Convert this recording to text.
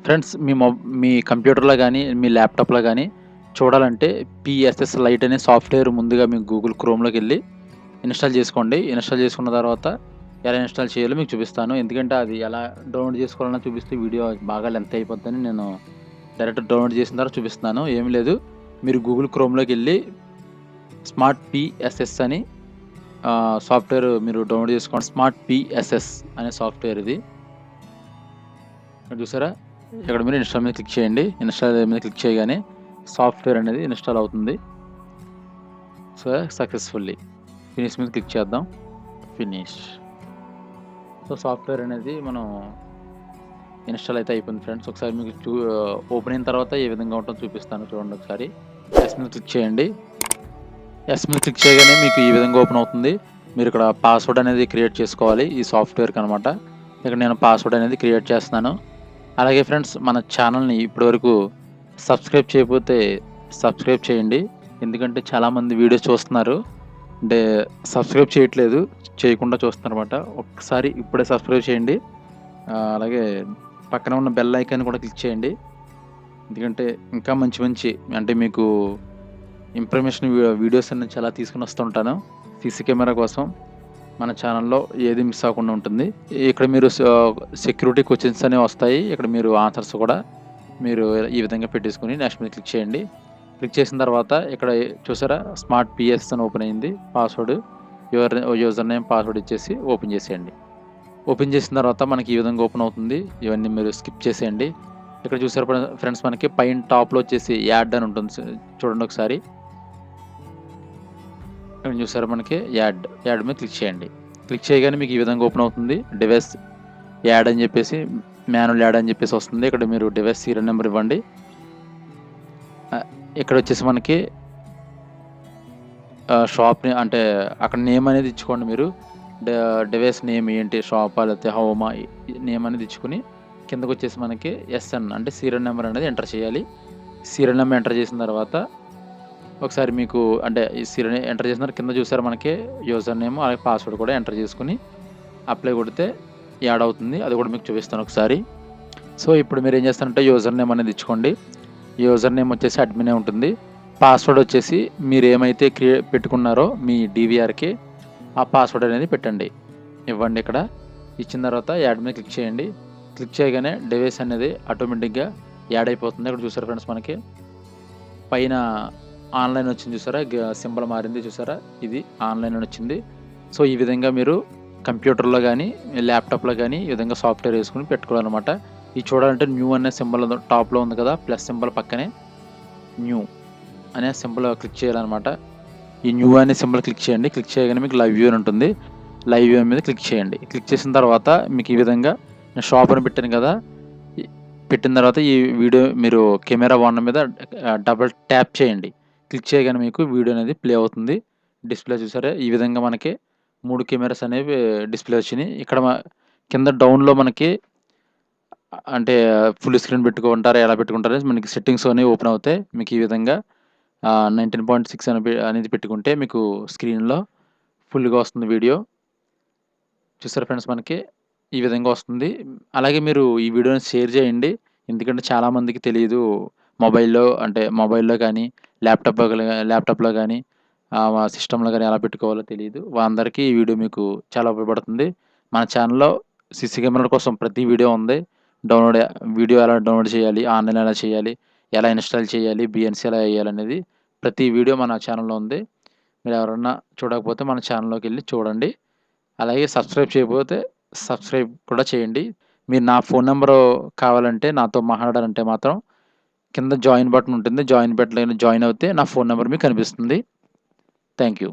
Friends మీ కంప్యూటర్‌లో గానీ, మీ ల్యాప్‌టాప్‌లో గానీ చూడాలంటే పీఎస్ఎస్ లైట్ అనే సాఫ్ట్‌వేర్ ముందుగా మీకు గూగుల్ క్రోమ్‌లోకెళ్ళి ఇన్‌స్టాల్ చేసుకోండి. ఇన్‌స్టాల్ చేసుకున్న తర్వాత ఎలా ఇన్‌స్టాల్ చేయాలో మీకు చూపిస్తాను. ఎందుకంటే అది ఎలా డౌన్‌లోడ్ చేసుకోవాలన్నా చూపిస్తే వీడియో బాగా లెంత్ అయిపోద్దని నేను డైరెక్ట్ డౌన్‌లోడ్ చేసిన తర్వాత చూపిస్తున్నాను. ఏమి లేదు. మీరు గూగుల్ క్రోమ్‌లోకెళ్ళి స్మార్ట్ పీఎస్ఎస్ అని సాఫ్ట్‌వేర్ మీరు డౌన్‌లోడ్ చేసుకోండి. స్మార్ట్ పీఎస్ఎస్ అనే సాఫ్ట్‌వేర్ ఇది. ఇక్కడ చూసారా? ఇక్కడ మీరు ఇన్‌స్టాల్ మీద క్లిక్ చేయండి. ఇన్‌స్టాల్ మీద క్లిక్ చేయగానే సాఫ్ట్‌వేర్ అనేది ఇన్‌స్టాల్ అవుతుంది. So, successfully. ఫినిష్ మీద క్లిక్ చేద్దాం. ఫినిష్. సో, సాఫ్ట్‌వేర్ అనేది మనం ఇన్‌స్టాల్ అయితే అయిపోయింది ఫ్రెండ్స్. ఒకసారి మీకు ఓపెన్ అయిన తర్వాత ఏ విధంగా ఉంటుందో చూపిస్తాను చూడండి ఒకసారి. యెస్ మీద క్లిక్ చేయండి. యెస్ మీద క్లిక్ చేయగానే మీకు ఈ విధంగా ఓపెన్ అవుతుంది. మీరు ఇక్కడ పాస్వర్డ్ అనేది క్రియేట్ చేసుకోవాలి ఈ సాఫ్ట్‌వేర్‌కి అనమాట. ఇక్కడ నేను పాస్వర్డ్ అనేది క్రియేట్ చేస్తున్నాను. అలాగే ఫ్రెండ్స్ మన ఛానల్‌ని ఇప్పటివరకు సబ్స్క్రైబ్ చేయకపోతే సబ్స్క్రైబ్ చేయండి. ఎందుకంటే చాలామంది వీడియోస్ చూస్తున్నారు. అంటే సబ్స్క్రైబ్ చేయట్లేదు. చేయకుండా చూస్తున్నారన్నమాట. ఒక్కసారి ఇప్పుడే సబ్స్క్రైబ్ చేయండి. అలాగే పక్కన ఉన్న బెల్ ఐకాన్ కూడా క్లిక్ చేయండి. ఎందుకంటే ఇంకా మంచి మంచి అంటే మీకు ఇన్ఫర్మేషన్ వీడియోస్ అన్ని చాలా తీసుకొని వస్తుంటాను. సీసీ కెమెరా కోసం మన ఛానల్‌లో ఏది మిస్ అవ్వకుండా ఉంటుంది. ఇక్కడ మీరు సెక్యూరిటీ క్వెషన్స్ అనేవి వస్తాయి. ఇక్కడ మీరు ఆన్సర్స్ కూడా మీరు ఈ విధంగా పెట్టేసుకొని నెక్స్ట్ మీద క్లిక్ చేయండి. క్లిక్ చేసిన తర్వాత ఇక్కడ చూసారా స్మార్ట్ పిఎస్ అని ఓపెన్ అయింది. పాస్వర్డ్ యూజర్ నేమ్ పాస్వర్డ్ ఇచ్చేసి ఓపెన్ చేసేయండి. ఓపెన్ చేసిన తర్వాత మనకి ఈ విధంగా ఓపెన్ అవుతుంది. ఇవన్నీ మీరు స్కిప్ చేసేయండి. ఇక్కడ చూసారా ఫ్రెండ్స్ మనకి పైన టాప్‌లో వచ్చేసి యాడ్ అని ఉంటుంది. చూడండి ఒకసారి. ఇక్కడ చూసారా మనకి యాడ్ మీద క్లిక్ చేయండి. క్లిక్ చేయగానే మీకు ఈ విధంగా ఓపెన్ అవుతుంది. డివైస్ యాడ్ అని చెప్పేసి మాన్యువల్ యాడ్ అని చెప్పేసి వస్తుంది. ఇక్కడ మీరు డివైస్ సీరియల్ నెంబర్ ఇవ్వండి. ఇక్కడ వచ్చేసి మనకి షాప్‌ని అంటే అక్కడ నేమ్ అనేది ఇచ్చుకోండి మీరు. డివైస్ నేమ్ ఏంటి షాపా లేకపోతే హోమా నేమ్ అనేది ఇచ్చుకొని కిందకొచ్చేసి మనకి ఎస్ఎన్ అంటే సీరియల్ నెంబర్ అనేది ఎంటర్ చేయాలి. సీరియల్ నెంబర్ ఎంటర్ చేసిన తర్వాత ఒకసారి మీకు అంటే ఈ సీరియల్ ఎంటర్ చేసిన తర్వాత కింద చూసారా మనకి యూజర్ నేమ్ అలాగే పాస్వర్డ్ కూడా ఎంటర్ చేసుకొని అప్లై కొడితే యాడ్ అవుతుంది. అది కూడా మీకు చూపిస్తాను ఒకసారి. సో, ఇప్పుడు మీరు ఏం చేస్తారంటే యూజర్ నేమ్ అనేది ఇచ్చుకోండి. యూజర్ నేమ్ వచ్చేసి అడ్మినే ఉంటుంది. పాస్వర్డ్ వచ్చేసి మీరు ఏమైతే పెట్టుకున్నారో మీ డీవీఆర్‌కి ఆ పాస్వర్డ్ అనేది పెట్టండి. ఇవ్వండి ఇక్కడ. ఇచ్చిన తర్వాత యాడ్ మీద క్లిక్ చేయండి. క్లిక్ చేయగానే డివైస్ అనేది ఆటోమేటిక్‌గా యాడ్ అయిపోతుంది. ఇక్కడ చూసారా ఫ్రెండ్స్ మనకి పైన ఆన్‌లైన్ వచ్చింది చూసారా? సింబల్ మారింది చూసారా? ఇది ఆన్‌లైన్ అని వచ్చింది. సో, ఈ విధంగా మీరు కంప్యూటర్‌లో గానీ, ల్యాప్‌టాప్‌లో గానీ ఈ విధంగా సాఫ్ట్‌వేర్ వేసుకొని పెట్టుకోవాలన్నమాట. ఇది చూడాలంటే న్యూ అనే సింబల్ టాప్‌లో ఉంది కదా! ప్లస్ సింబల్ పక్కనే న్యూ అనే సింబల్ క్లిక్ చేయాలన్నమాట. ఈ న్యూ అనే సింబల్ క్లిక్ చేయండి. క్లిక్ చేయగానే మీకు లైవ్ వ్యూ అని ఉంటుంది. లైవ్ వ్యూ మీద క్లిక్ చేయండి. క్లిక్ చేసిన తర్వాత మీకు ఈ విధంగా నేను షాప్ అని పెట్టాను కదా! పెట్టిన తర్వాత ఈ వీడియో మీరు కెమెరా వన్ మీద డబుల్ ట్యాప్ చేయండి. క్లిక్ చేయగానే మీకు వీడియో అనేది ప్లే అవుతుంది. డిస్‌ప్లే చూసారా? ఈ విధంగా మనకి 3 కెమెరాస్ అనేవి డిస్‌ప్లే వచ్చినాయి. ఇక్కడ కింద డౌన్‌లో మనకి అంటే ఫుల్ స్క్రీన్ పెట్టుకుంటారా? ఎలా పెట్టుకుంటారో మనకి సెట్టింగ్స్ అనేవి ఓపెన్ అవుతాయి. మీకు ఈ విధంగా 19.6 అనేది పెట్టుకుంటే మీకు స్క్రీన్‌లో ఫుల్‌గా వస్తుంది వీడియో. చూసారా ఫ్రెండ్స్ మనకి ఈ విధంగా వస్తుంది. అలాగే మీరు ఈ వీడియోని షేర్ చేయండి. ఎందుకంటే చాలామందికి తెలీదు. మొబైల్‌లో గానీ, ల్యాప్‌టాప్‌లో గానీ, సిస్టమ్‌లో గానీ ఎలా పెట్టుకోవాలో తెలీదు. వాళ్ళందరికీ ఈ వీడియో మీకు చాలా ఉపయోగపడుతుంది. మన ఛానల్‌లో సీసీ కెమెరాల కోసం ప్రతి వీడియో ఉంది. డౌన్‌లోడ్ వీడియో ఎలా డౌన్‌లోడ్ చేయాలి, ఆన్‌లైన్ ఎలా చేయాలి, ఎలా ఇన్‌స్టాల్ చేయాలి, బీఎన్సీ ఎలా ఎయ్యాలనేది ప్రతి వీడియో మన ఛానల్‌లో ఉంది. మీరెవరన్నా చూడకపోతే మన ఛానల్‌లోకెళ్ళి చూడండి. అలాగే సబ్స్క్రైబ్ చేయకపోతే సబ్స్క్రైబ్ కూడా చేయండి. మీరు నా ఫోన్ నంబరు కావాలంటే నాతో మాట్లాడాలంటే మాత్రం కింద జాయిన్ బటన్ ఉంటుంది. జాయిన్ అవుతే నా ఫోన్ నంబర్ మీకు కనిపిస్తుంది. Thank you.